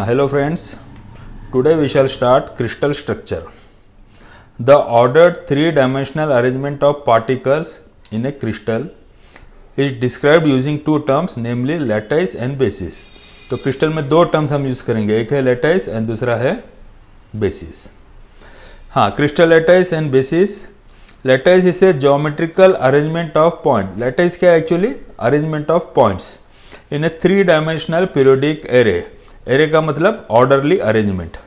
Hello friends, today we shall start crystal structure. The ordered three-dimensional arrangement of particles in a crystal is described using two terms, namely lattice and basis. तो crystal में दो terms हम use करेंगे, एक है lattice and दूसरा है basis. हाँ, crystal lattice and bases. Lattice is a geometrical arrangement of point. Lattice क्या है actually? Arrangement of points in A three dimensional periodic array. Array का मतलब ऑर्डरली अरेंजमेंट.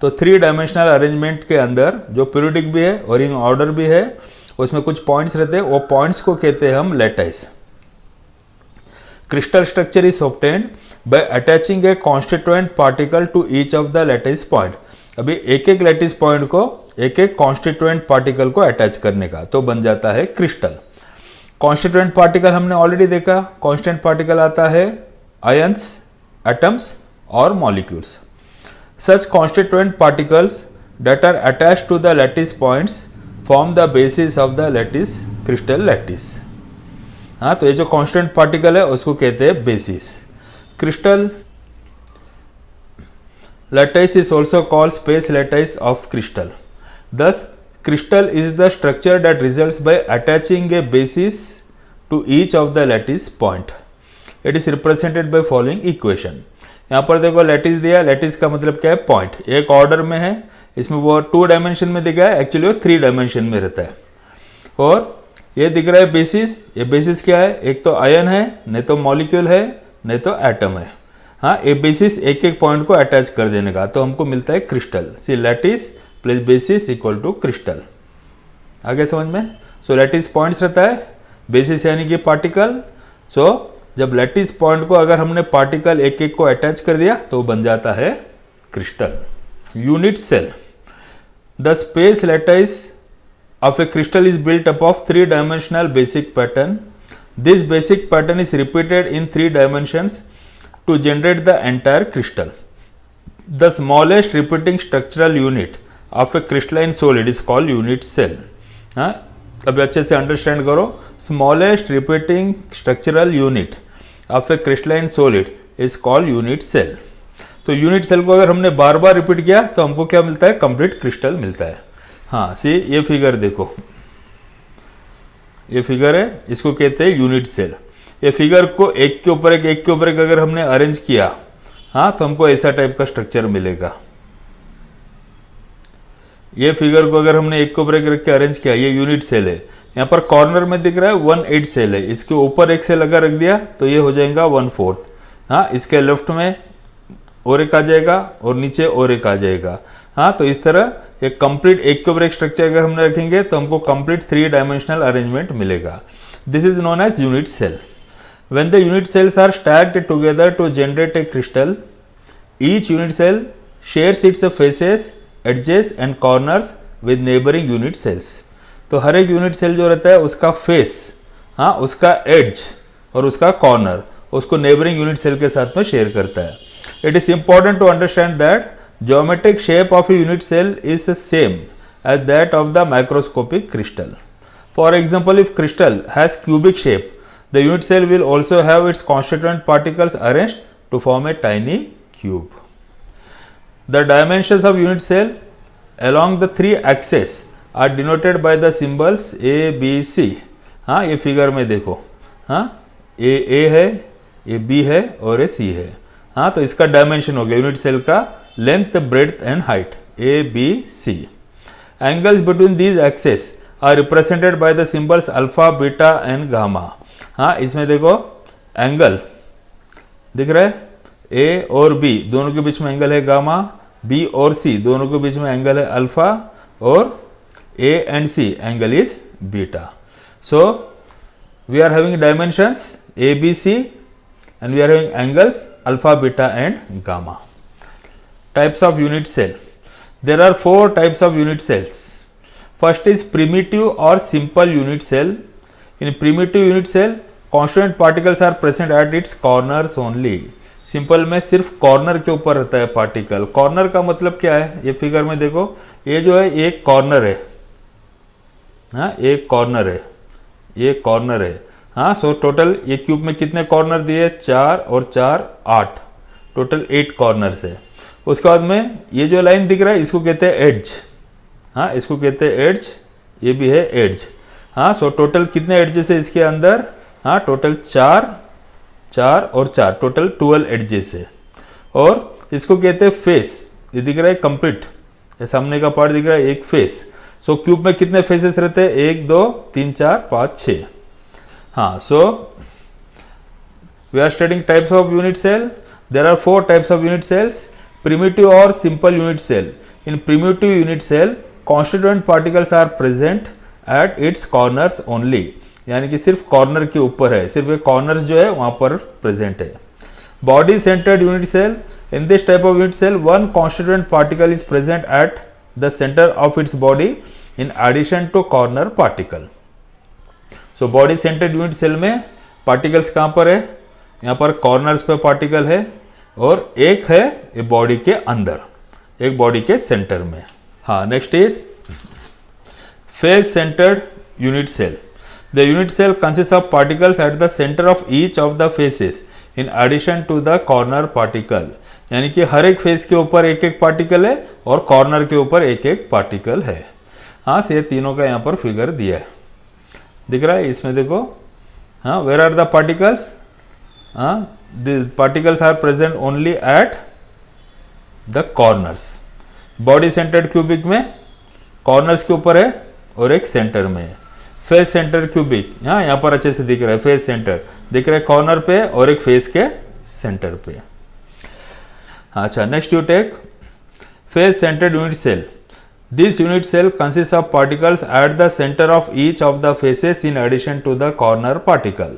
तो थ्री डायमेंशनल अरेंजमेंट के अंदर जो पीरियोडिक भी है और इन ऑर्डर भी है, उसमें कुछ पॉइंट्स रहते हैं, वो पॉइंट्स को कहते हैं हम lattice. Crystal structure is obtained by attaching a constituent particle to each of the lattice point. अभी एक एक लैटिस पॉइंट को एक एक कॉन्स्टिट्यूएंट पार्टिकल को अटैच करने का, तो बन जाता है क्रिस्टल. कॉन्स्टिट्यूएंट पार्टिकल हमने ऑलरेडी देखा. कॉन्स्टेंट पार्टिकल आता है आयंस, एटम्स और molecules. Such constituent particles that are attached to the lattice points form the basis of the lattice, crystal lattice. हाँ, तो ये जो कांस्टेंट पार्टिकल है उसको कहते हैं basis. Crystal lattice is also called space lattice of crystal. Thus, crystal is the structure that results by attaching a basis to each of the lattice point. It is represented by following equation. यहाँ पर देखो lattice दिया. Lattice का मतलब क्या है? Point. एक order में है, इसमें वो टू डायमेंशन में दिखा है, एक्चुअली वो थ्री डायमेंशन में रहता है. और ये दिख रहा है बेसिस. ये बेसिस क्या है? एक तो आयन है, नहीं तो मॉलिक्यूल है, नहीं तो एटम है. हाँ, ये बेसिस एक एक पॉइंट को अटैच कर देने का, तो हमको मिलता है crystal. See lattice plus basis equal to crystal. आगे समझ में? सो लैटिस पॉइंट्स रहता है, बेसिस यानी कि पार्टिकल. सो जब लैटिस पॉइंट को अगर हमने पार्टिकल एक एक को अटैच कर दिया तो बन जाता है crystal. Unit cell. The space lattice of a crystal is built up of three dimensional basic pattern. This basic pattern is repeated in three dimensions to generate the entire crystal. The smallest repeating structural unit of a crystalline solid is called unit cell. हाँ, अभी अच्छे से understand करो. Smallest repeating structural unit of a crystalline solid is called unit cell. तो unit cell को अगर हमने बार बार repeat किया तो हमको क्या मिलता है? कंप्लीट क्रिस्टल मिलता है. हाँ, सी ये फिगर देखो, ये फिगर है, इसको कहते हैं यूनिट सेल. ये फिगर को एक के ऊपर एक अगर हमने अरेंज किया, हाँ, तो हमको ऐसा टाइप का स्ट्रक्चर मिलेगा. ये फिगर को अगर हमने एक के ऊपर एक रख के अरेंज किया, ये यूनिट सेल है. यहाँ पर कॉर्नर में दिख रहा है 1/8 सेल है, इसके ऊपर एक सेल अगर रख दिया तो ये हो जाएगा 1/4. हाँ, इसके लेफ्ट में और एक आ जाएगा और नीचे और एक आ जाएगा. हाँ, तो इस तरह एक कंप्लीट एक के ऊपर एक स्ट्रक्चर अगर हमने रखेंगे तो हमको कंप्लीट थ्री डायमेंशनल अरेंजमेंट मिलेगा. This is known as unit cell. When the unit cells are stacked together to generate a crystal, each unit cell shares its faces, edges and corners with neighbouring unit cells. तो हर एक unit cell जो रहता है उसका face, हाँ, उसका edge और उसका कॉर्नर उसको नेबरिंग यूनिट सेल के साथ में शेयर करता है. It is important to understand that geometric shape of a unit cell is same as that of the microscopic crystal. For example, if crystal has cubic shape, the unit cell will also have its constituent particles arranged to form a tiny cube. The dimensions of unit cell along the three axes are denoted by the symbols A, B, C. हाँ, ये figure में देखो, हाँ, A है, ये B है और ये C है. हाँ, तो इसका डायमेंशन हो गया यूनिट सेल का length, breadth and height A, B, C. Angles between these axes are represented by the symbols alpha, beta and gamma. हाँ, इसमें देखो एंगल दिख रहा है. ए और बी दोनों के बीच में एंगल है गामा. बी और सी दोनों के बीच में एंगल है अल्फा. और A and C angle is beta. So we are having dimensions A B C and we are having angles alpha, beta and gamma. Types of unit cell. There are 4 types of unit cells. First is primitive और simple unit cell. In primitive unit cell constituent particles are present at its corners only. Simple में सिर्फ corner के ऊपर रहता है particle. Corner का मतलब क्या है? ये फिगर में देखो, ये जो है एक कॉर्नर है, हाँ एक कॉर्नर है, ये कॉर्नर है। हाँ सो टोटल ये क्यूब में कितने कॉर्नर दिए, 4 और 4 8, टोटल 8 कॉर्नर्स है। उसके बाद में ये जो लाइन दिख रहा है इसको कहते हैं एड्ज। हाँ इसको कहते हैं एड्ज, ये भी है एड्ज। हाँ सो टोटल कितने एड्जेस है इसके अंदर, हाँ टोटल 4 4 और 4, टोटल 12 एड्जेस है। और इसको कहते हैं फेस, ये दिख रहा है कंप्लीट, ये सामने का पार्ट दिख रहा है एक फेस। सो क्यूब में कितने फेसेस रहते हैं, 1 2 3 4 5 6। हाँ so we are studying types of unit cell. There are 4 types of unit cells, primitive और simple unit cell. In primitive unit cell constituent particles are present at its corners only, यानी कि सिर्फ corner के ऊपर है, सिर्फ ये corners जो है वहां पर प्रेजेंट है। Body centred unit cell, in this type of unit cell one constituent particle is present at the center of its body in addition to corner particle. So body centered unit cell में particles कहाँ पर है, यहाँ पर corners पे particle है और एक है ये body के अंदर, एक body के center में। हाँ next is face centered unit cell. The unit cell consists of particles at the center of each of the faces in addition to the corner particle. यानी कि हर एक फेस के ऊपर एक एक पार्टिकल है और कॉर्नर के ऊपर एक एक पार्टिकल है। हाँ ये तीनों का यहाँ पर फिगर दिया है, दिख रहा है इसमें देखो। हाँ वेयर आर द पार्टिकल्स, हाँ the particles are present only at the corners. Body centred cubic में कॉर्नर्स के ऊपर है और एक सेंटर में है। फेस सेंटर क्यूबिक, यहाँ पर अच्छे से दिख रहा है, फेस सेंटर दिख रहा है कॉर्नर पे और एक फेस के सेंटर पे। अच्छा next you take face centred unit cell. This unit cell consist of particles at the centre of each of the faces in addition to the corner particle.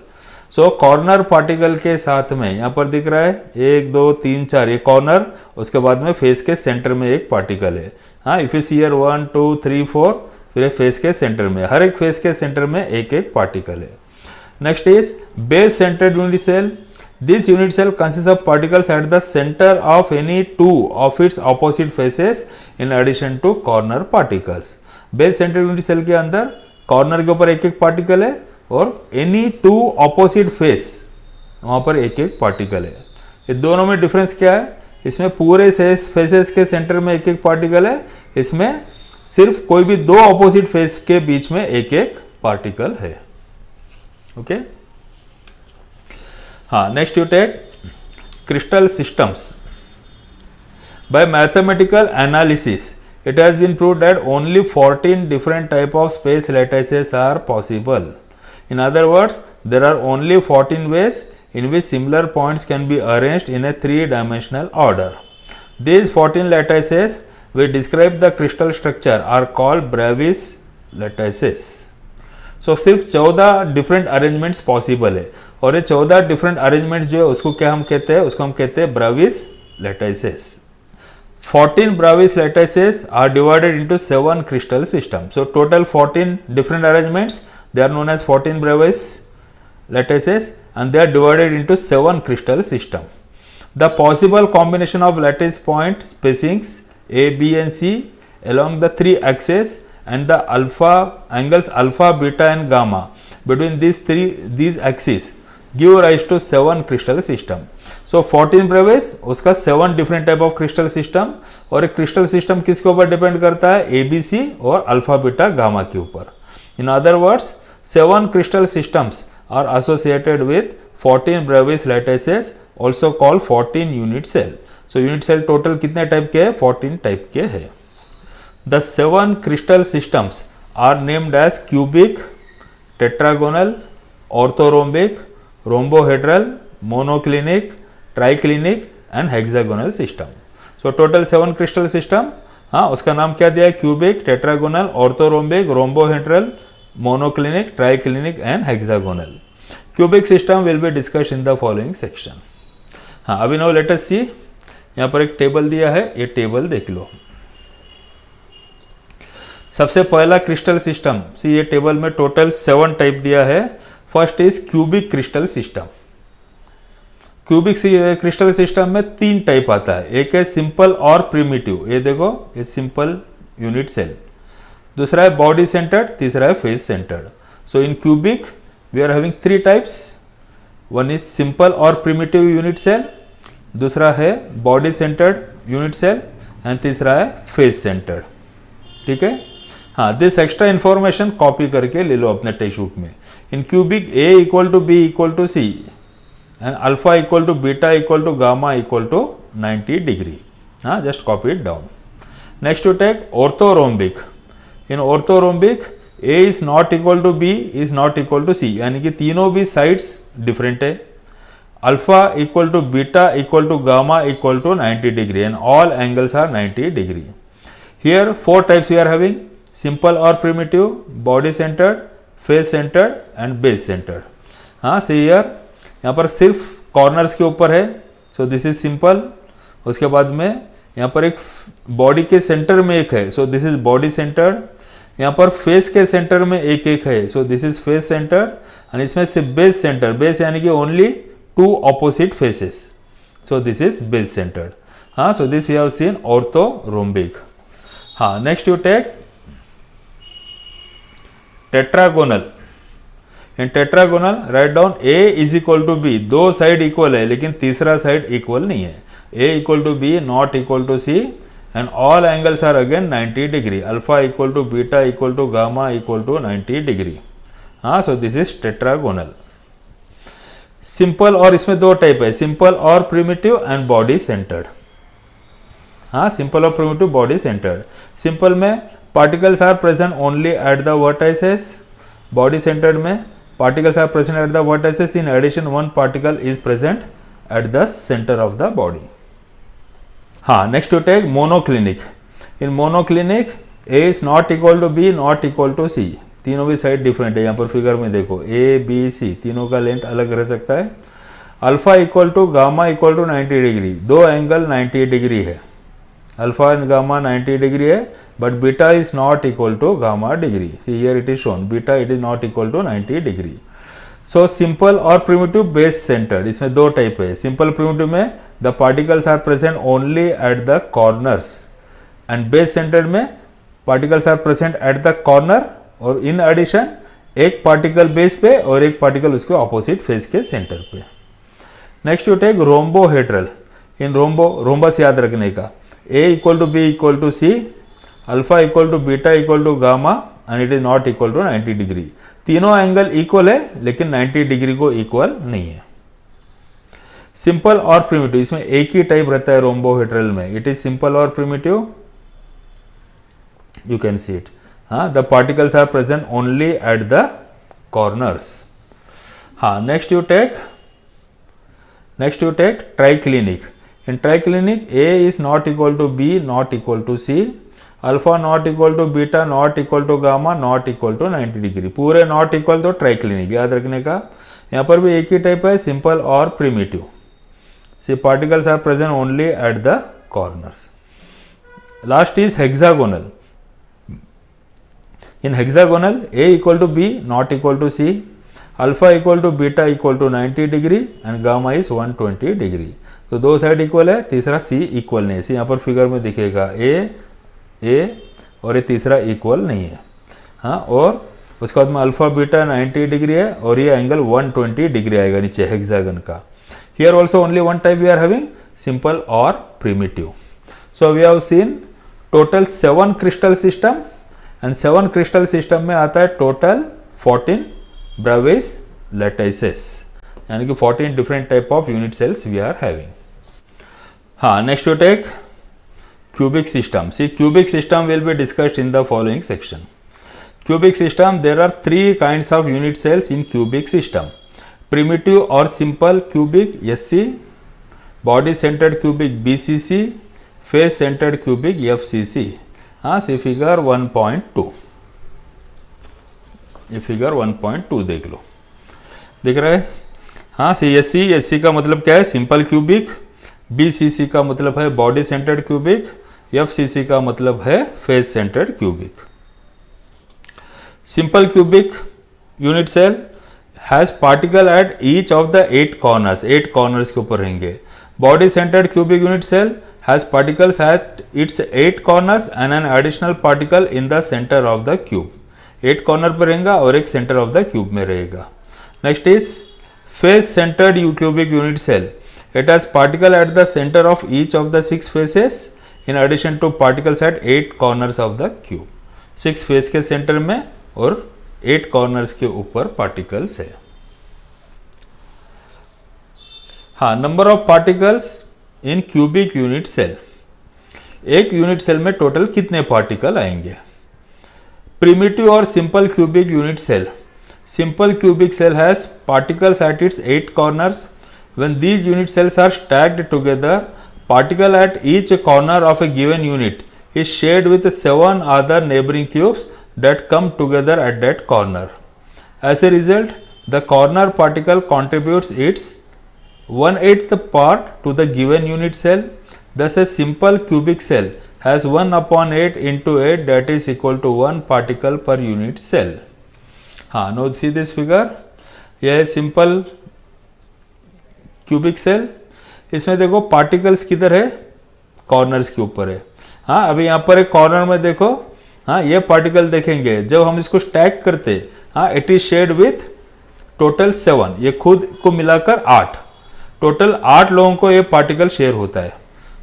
So corner particle के साथ में यहाँ पर दिख रहा है 1 2 3 4 ये कॉर्नर, उसके बाद में फेस के सेंटर में एक पार्टिकल है। हाँ इफ यू सी हियर 1 2 3 4, फिर फेस के सेंटर में, हर एक फेस के सेंटर में एक एक पार्टिकल है। Next is base centred unit cell. This unit cell consists of particles at the center of any two of its opposite faces in addition to corner particles. Base centered unit cell के अंदर corner के ऊपर एक एक particle है और any two opposite face वहाँ पर एक एक पार्टिकल है। ये दोनों में डिफरेंस क्या है, इसमें पूरे फेसेस के सेंटर में एक एक पार्टिकल है, इसमें सिर्फ कोई भी दो ऑपोजिट फेस के बीच में एक एक पार्टिकल है। ओके हाँ next you take crystal systems. By mathematical analysis it has been proved that only 14 different type of space lattices are possible. In other words, there are only 14 ways in which similar points can be arranged in a three-dimensional order. These 14 lattices which describe the crystal structure are called Bravais lattices. So सिर्फ 14 different arrangements possible है और ये 14 different arrangements जो है उसको क्या हम कहते हैं, उसको हम कहते हैं Bravais lattices. 14 Bravais lattices are divided into 7 crystal systems. So total 14 different arrangements, they are known as 14 Bravais lattices and they are divided into 7 crystal systems. The possible combination of lattice point spacings A, B and C along the three axes and the alpha angles alpha, beta and gamma between these axes give rise to 7 crystal system. So 14 Bravais उसका 7 different type of crystal system और एक crystal system किसके ऊपर depend करता है, ABC और alpha beta gamma के ऊपर. In other words 7 crystal systems are associated with 14 Bravais lattices also called 14 unit cell. So unit cell total कितने टाइप के है, 14 टाइप के है. The 7 crystal systems are named as cubic, tetragonal, orthorhombic, rhombohedral, monoclinic, triclinic and hexagonal system. So total 7 crystal system, हाँ उसका नाम क्या दिया है, cubic, tetragonal, orthorhombic, rhombohedral, monoclinic, triclinic and hexagonal. Cubic system will be discussed in the following section. हाँ अभी now let us see, यहाँ पर एक टेबल दिया है, ये टेबल देख लो. सबसे पहला क्रिस्टल सिस्टम, सी ये टेबल में टोटल 7 टाइप दिया है. First is cubic crystal system. Cubic crystal system में 3 टाइप आता है. एक है सिंपल और प्रिमिटिव, ये देखो ये सिंपल यूनिट सेल. दूसरा है बॉडी सेंटर्ड, तीसरा है face centred. So in cubic we are having 3 types. One is simple और प्रिमिटिव यूनिट सेल, दूसरा है body centred unit cell and तीसरा है फेस सेंटर्ड. ठीक है. हाँ, दिस एक्स्ट्रा इंफॉर्मेशन कॉपी करके ले लो अपने टेक्स्ट बुक में. In cubic A equal to B equal to C and alpha equal to beta equal to gamma equal to 90 degree. हाँ, just copy it down. Next to take orthorhombic. In orthorhombic A is not equal to B is not equal to C, यानी कि तीनों भी sides different है. Alpha equal to beta equal to gamma equal to 90 degree and all angles are 90 degree. Here 4 types we are having: simple और primitive, body centred, face centred and base centred. हाँ, see here, यहाँ पर सिर्फ corners के ऊपर है, so this is simple. उसके बाद में यहाँ पर एक बॉडी के सेंटर में एक है, so this is body centred. यहाँ पर फेस के सेंटर में एक एक है, so this is face centred. And इसमें से बेस सेंटर, बेस यानी कि only 2 opposite faces, so this is base centred. हाँ, so this we have seen orthorhombic. हाँ, next you take tetragonal. In tetragonal right down A is equal to B. 2 side equal है लेकिन तीसरा side equal नहीं है. A equal to B not equal to C and all angles are again 90 degree. Alpha equal to beta equal to gamma equal to 90 degree. हाँ, so this is tetragonal. Simple, और इसमें 2 type है, simple और primitive and body centred. हाँ, simple और primitive, body centred. Simple में particles are present only at the vertices. Body centred में particles are present at the vertices. In addition, one particle is present at the center of the body. हाँ, next to take monoclinic. In monoclinic, A is not equal to B, not equal to C. तीनों भी side different है. यहाँ पर figure में देखो A, B, C तीनों का लेंथ अलग रह सकता है. Alpha equal to gamma equal to 90 degree. 2 angle 90 degree है. अल्फा एंड गामा 90 डिग्री है, but beta is not equal to gamma degree. See here it is shown, beta it is not equal to 90 degree. So simple और primitive, base centred, इसमें 2 type है. Simple primitive में the particles are present only at the corners and base centred में particles are present at the corner और in addition एक particle base पे और एक पार्टिकल उसके ऑपोजिट फेस के सेंटर पे. Next you take rhombohedral. In rhombus याद रखने का, A equal to B equal to C, alpha equal to beta equal to gamma and it is not equal to 90 degree. तीनों angle equal है लेकिन 90 degree को equal नहीं है. Simple और प्रिमिटिव, इसमें एक ही टाइप रहता है रोम्बोहेड्रल में. इट इज सिंपल और primitive, you can see it. हाँ, the particles are present only at the corners. हाँ, next you take triclinic. In triclinic, A is not equal to B, not equal to C, alpha not equal to beta, not equal to gamma, not equal to 90 degree. पूरे not equal तो triclinic याद रखने का. यहाँ पर भी एक ही टाइप है, सिंपल और primitive. See particles are present only at the corners. Last is hexagonal. In hexagonal, A equal to B, not equal to C, alpha equal to beta equal to 90 degree and gamma is 120 degree. तो 2 side equal है, तीसरा C equal नहीं है. सी यहाँ पर figure में दिखेगा A और ये तीसरा इक्वल नहीं है. हाँ, और उसके बाद में अल्फा बीटा 90 डिग्री है और ये एंगल 120 डिग्री आएगा नीचे हेक्सागन का. Here also only 1 type we are having, simple और primitive. So we have seen total 7 crystal system and 7 crystal system में आता है टोटल 14 ब्राविस लैटिसेस, यानी कि 14 different type of unit cells we are having. हाँ, next you take cubic system. See, cubic system will be discussed in the following section. Cubic system, there are 3 kinds of unit cells in cubic system. Primitive or simple cubic SC, body centered cubic BCC, face centered cubic FCC. हाँ, see figure 1.2. ये figure 1.2 देख लो, दिख रहा है. हाँ, सी SC का मतलब क्या है, सिंपल क्यूबिक. BCC का मतलब है बॉडी सेंटर्ड क्यूबिक. FCC का मतलब है face centred cubic. Simple cubic unit cell has particle at each of the 8 corners. 8 corners के ऊपर रहेंगे. Body centred cubic unit cell has particles at its 8 corners and an additional particle in the center of the cube. 8 corner पर रहेगा और एक centre of the cube में रहेगा. Next is face centred cubic unit cell. It has particle at the centre of each of the 6 faces in addition to particles at 8 corners of the cube. 6 face के centre में और 8 corners के ऊपर particles है. हाँ, number of particles in cubic unit cell. एक unit cell में total कितने पार्टिकल आएंगे. प्रिमिटिव और simple cubic unit cell. Simple cubic cell has particles at its 8 corners. When these unit cells are stacked together, particle at each corner of a given unit is shared with 7 other neighboring cubes that come together at that corner. As a result, the corner particle contributes its 1/8 part to the given unit cell. Thus, a simple cubic cell has 1/8 into 8, that is equal to 1 particle per unit cell. हाँ, now see this figure. यह है simple cubic cell. इसमें देखो particles किधर है, corners के ऊपर है. हाँ, अभी यहाँ पर एक कॉर्नर में देखो. हाँ, ये पार्टिकल देखेंगे जब हम इसको स्टैक करते. हाँ, it is shared with total 7, ये खुद को मिलाकर 8. टोटल 8 लोगों को ये पार्टिकल शेयर होता है.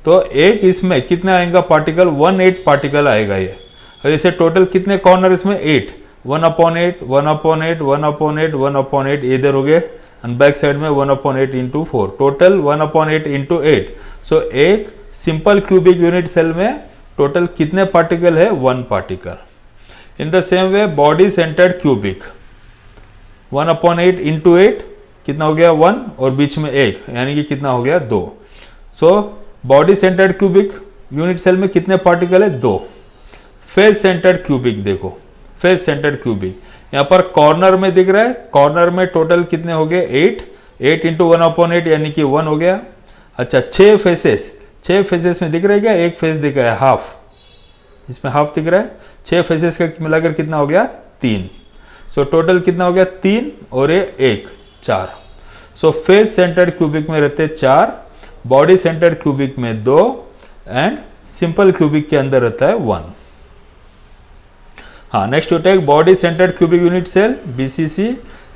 तो एक इसमें कितना आएगा पार्टिकल, 1/8 पार्टिकल आएगा ये. और इसे टोटल कितने कॉर्नर इसमें, 8. 1/8, 1/8, 1/8, 1/8 इधर हो गए. एंड बैक साइड में 1/8 इंटू 4, टोटल 1/8 इंटू 8. सो एक सिंपल क्यूबिक यूनिट सेल में टोटल कितने पार्टिकल है, 1 particle. In the same way body centred cubic, 1/8 into 8 कितना हो गया, 1, और बीच में 1, यानी कि कितना हो गया, 2. So body centred cubic unit cell में कितने पार्टिकल है, 2. फेस सेंटर्ड क्यूबिक देखो, फेस सेंटर्ड क्यूबिक यहाँ पर कॉर्नर में दिख रहा है. कॉर्नर में टोटल कितने हो गए, 8 इंटू 1/8 यानी कि 1 हो गया. अच्छा, 6 फेसेस में दिख रहा है क्या, एक फेस दिख रहा है हाफ, इसमें हाफ दिख रहा है. 6 फेसेस का मिलाकर कितना हो गया, 3. सो टोटल कितना हो गया, 3 और ये 1, 4. सो फेस सेंटर्ड क्यूबिक में रहते 4, बॉडी सेंटर्ड क्यूबिक में 2 एंड सिंपल क्यूबिक के अंदर रहता है 1. हाँ, next you take body centred cubic unit cell, BCC.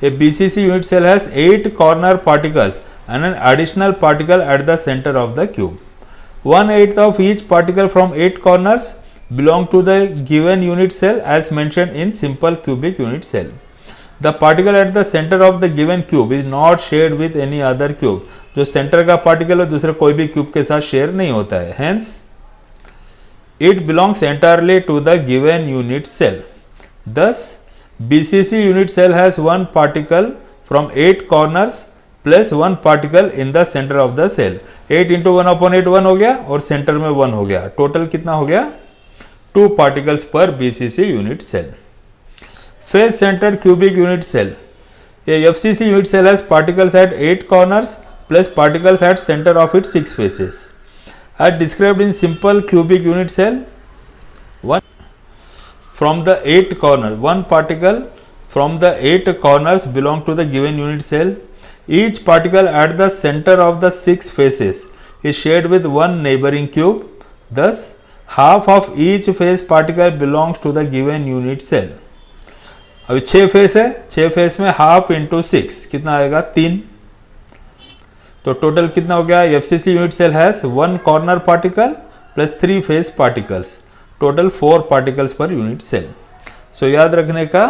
A BCC unit cell has 8 corner particles and an additional particle at the center of the cube. 1/8 of each particle from 8 corners belong to the given unit cell as mentioned in simple cubic unit cell. The particle at the center of the given cube is not shared with any other cube. जो centre का particle है दूसरे कोई भी cube के साथ share नहीं होता है. Hence, it belongs entirely to the given unit cell. Thus, BCC unit cell has 1 particle from 8 corners plus 1 particle in the center of the cell. 8 into 1/8 1 हो गया और सेंटर में 1 हो गया. टोटल कितना हो गया, 2 particles per BCC unit cell. Face centered cubic unit cell. A FCC unit cell has particles at 8 corners plus particles at center of its 6 faces. As described in simple cubic unit cell, 1 from the 8 corners, 1 particle from the 8 corners belong to the given unit cell. Each particle at the center of the 6 faces is shared with 1 neighboring cube. Thus, half of each face particle belongs to the given unit cell. अभी 6 face है, 6 face में half into 6 कितना आएगा, 3. तो total कितना हो गया, FCC unit cell has 1 corner particle plus 3 face particles, total 4 particles per unit cell. So याद रखने का,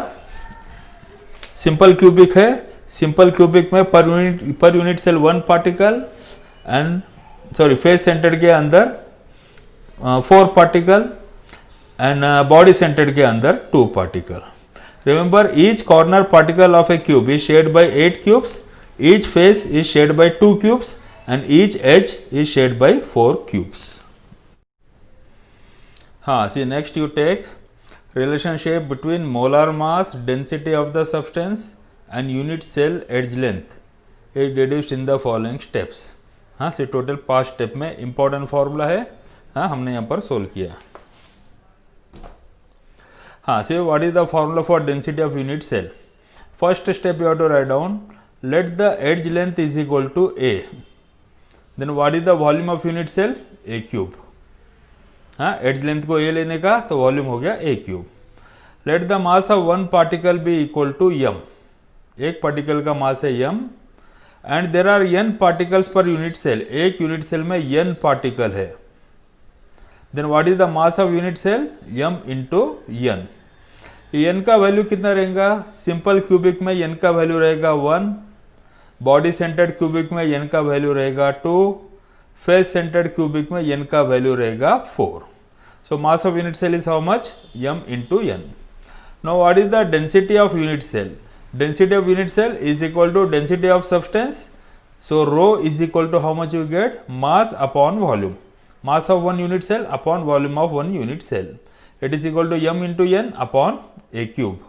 सिंपल क्यूबिक है, सिंपल क्यूबिक में per unit cell 1 particle and face centred के अंदर 4 पार्टिकल एंड बॉडी सेंटर्ड के अंदर 2 particle. Remember, each corner particle of a cube is shared by 8 cubes, each face is shared by 2 cubes and each edge is shared by 4 cubes. See, next you take relationship between molar mass, density of the substance and unit cell edge length is deduced in the following steps. See, total 5 step में important formula है, हमने यहाँ पर solve किया. So what is the formula for density of unit cell? First step you have to write down, let the edge length is equal to A. Then what is the volume of unit cell, a cube. हाँ, edge length को a लेने का तो volume हो गया a cube. Let the mass of one particle be equal to m, एक पार्टिकल का मास है m, and there are n particles per unit cell, एक यूनिट सेल में n पार्टिकल है। Then what is the mass of unit cell, m into n। n का value कितना रहेगा, सिंपल क्यूबिक में n का वैल्यू रहेगा 1, बॉडी सेंटर्ड क्यूबिक में n का वैल्यू रहेगा 2, फेस सेंटर्ड क्यूबिक में n का वैल्यू रहेगा 4। So mass of unit cell is how much, m into n। Now what is the density of unit cell, density of unit cell is equal to density of substance. So rho is equal to how much you get, mass upon volume, mass of one unit cell upon volume of one unit cell. It is equal to m into n upon a cube.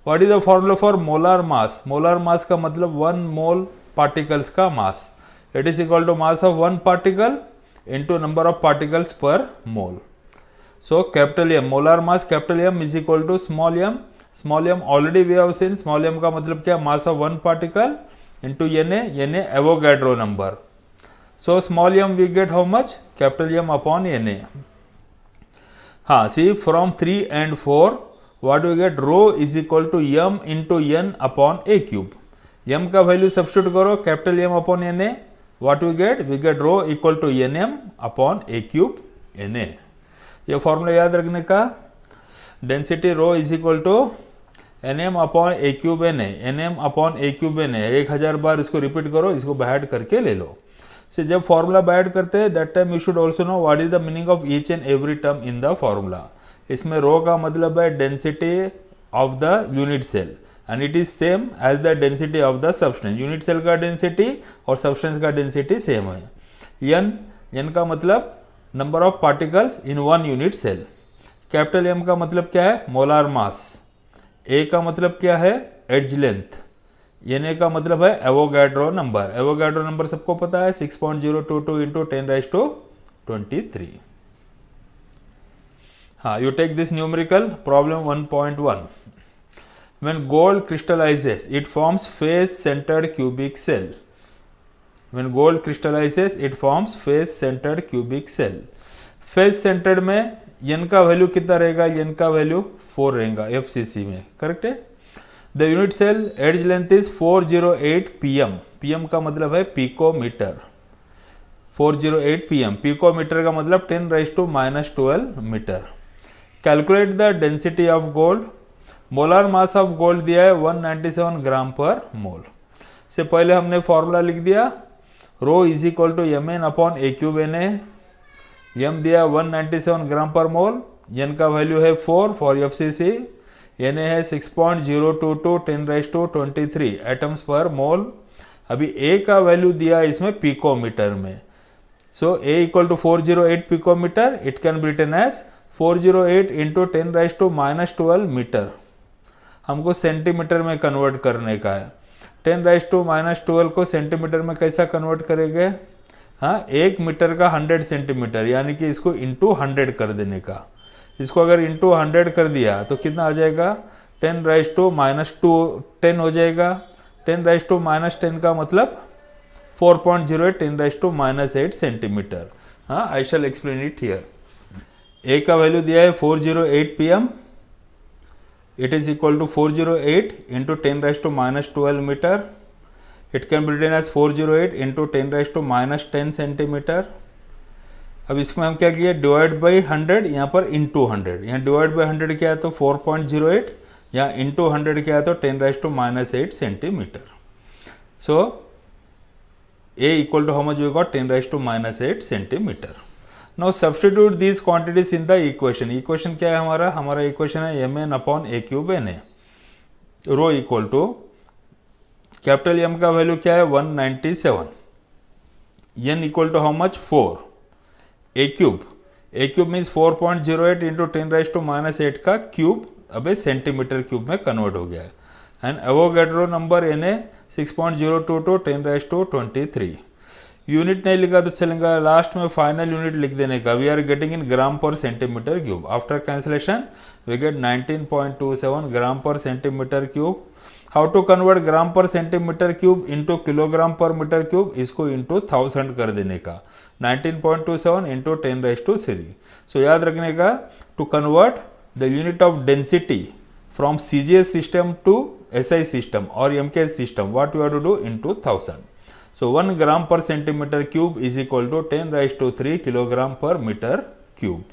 What is the formula for molar mass? Molar mass का मतलब 1 mole particles का mass. It is equal to mass of one particle into number of particles per mole. So capital M, molar mass capital M is equal to small m. Small m already we have seen, small m का मतलब क्या, mass of one particle into Na Avogadro number. So small m we get how much, capital M upon Na। हाँ, see from 3 and 4 what we get, rho is equal to m into n upon a cube. m का value substitute करो, capital M upon Na, what we get rho equal to nm upon a cube Na। ये formula याद रखने का, density rho is equal to nm upon a cube Na, nm upon a cube Na। 1000 बार इसको repeat करो, इसको bad करके ले लो। से जब फॉर्मूला बैड करते हैं that time you should also know what is the meaning of each and every term in the formula. इसमें रो का मतलब है density of the unit cell and it is same as the density of the substance. Unit cell का density और substance का density same है। n का मतलब number of particles in one unit cell. Capital M का मतलब क्या है, मोलार मास। A का मतलब क्या है, एड्ज लेंथ। Na का मतलब है एवोगैड्रो नंबर। एवोगैड्रो नंबर सबको पता है, 6.022 इंटू 10⁻23। हाँ, you take this numerical problem 1.1। When gold crystallizes, it forms face-centered cubic cell. When gold crystallizes, it forms face-centered cubic cell. Face-centered में n का value कितना रहेगा, n का वैल्यू 4 रहेगा FCC में, करेक्ट है। The unit cell edge length is 408 pm। pm का मतलब है पिकोमीटर, 408 pm। पिकोमीटर का मतलब 10⁻⁻12 metre. Calculate the density of gold. Molar mass of gold दिया है 197 ग्राम पर मोल। से पहले हमने फॉर्मूला लिख दिया, rho is equal to mn upon a cube Na। m दिया 197 ग्राम पर मोल, n का वैल्यू है 4 फॉर FCC, Na है 6.022 10⁻23 एटम्स पर मोल। अभी A का वैल्यू दिया इसमें पिकोमीटर में। So A equal to 408 picometre, it can be written as 408 into 10⁻⁻12 metre. हमको सेंटीमीटर में कन्वर्ट करने का है। 10⁻⁻12 को सेंटीमीटर में कैसा कन्वर्ट करेंगे, हाँ, 1 मीटर का 100 सेंटीमीटर, यानी कि इसको इंटू 100 कर देने का। इसको अगर इंटू 100 कर दिया तो कितना आ जाएगा, 10⁻⁻10 हो जाएगा। 10⁻⁻10 का मतलब 4.08 10⁻⁻8 सेंटीमीटर। हाँ, I shall explain it here. A का वैल्यू दिया है 408 pm, it is equal to 408 into 10⁻12 metre. It can be written as 408 into 10⁻10 centimetre. अब इसमें हम क्या किए, डिवाइड बाई 100, यहाँ पर इंटू 100। यहाँ डिवाइड बाई 100 क्या है तो 4.08, यहाँ इंटू 100 क्या है तो 10⁻⁸ centimetre. So A equal to how much we got, 10⁻⁸ centimetre. Now substitute these quantities in the equation. Equation क्या है हमारा इक्वेशन है mn upon a cube Na। Rho equal to capital M का वैल्यू क्या है 197, n equal to how much 4, a cube means 4.08 into 10⁻⁸ का cube, अबे centimetre cube में कन्वर्ट हो गया है। And Avogadro number Na 6.022 10⁻23। Unit नहीं लिखा तो चलेगा, लास्ट में फाइनल यूनिट लिख देने का। We are getting in gram per centimetre cube. After cancellation we get 19.27 gram per centimetre cube. How to convert gram per centimetre cube into kilogram per metre cube, इसको into 1000 कर देने का, 19.27 into 10⁻3। सो याद रखने का, to convert the unit of density from CGS system to SI system और MKS system, what you have to do, into 1000। So 1 gram per centimetre cube is equal to 10⁻3 kilogram per metre cube.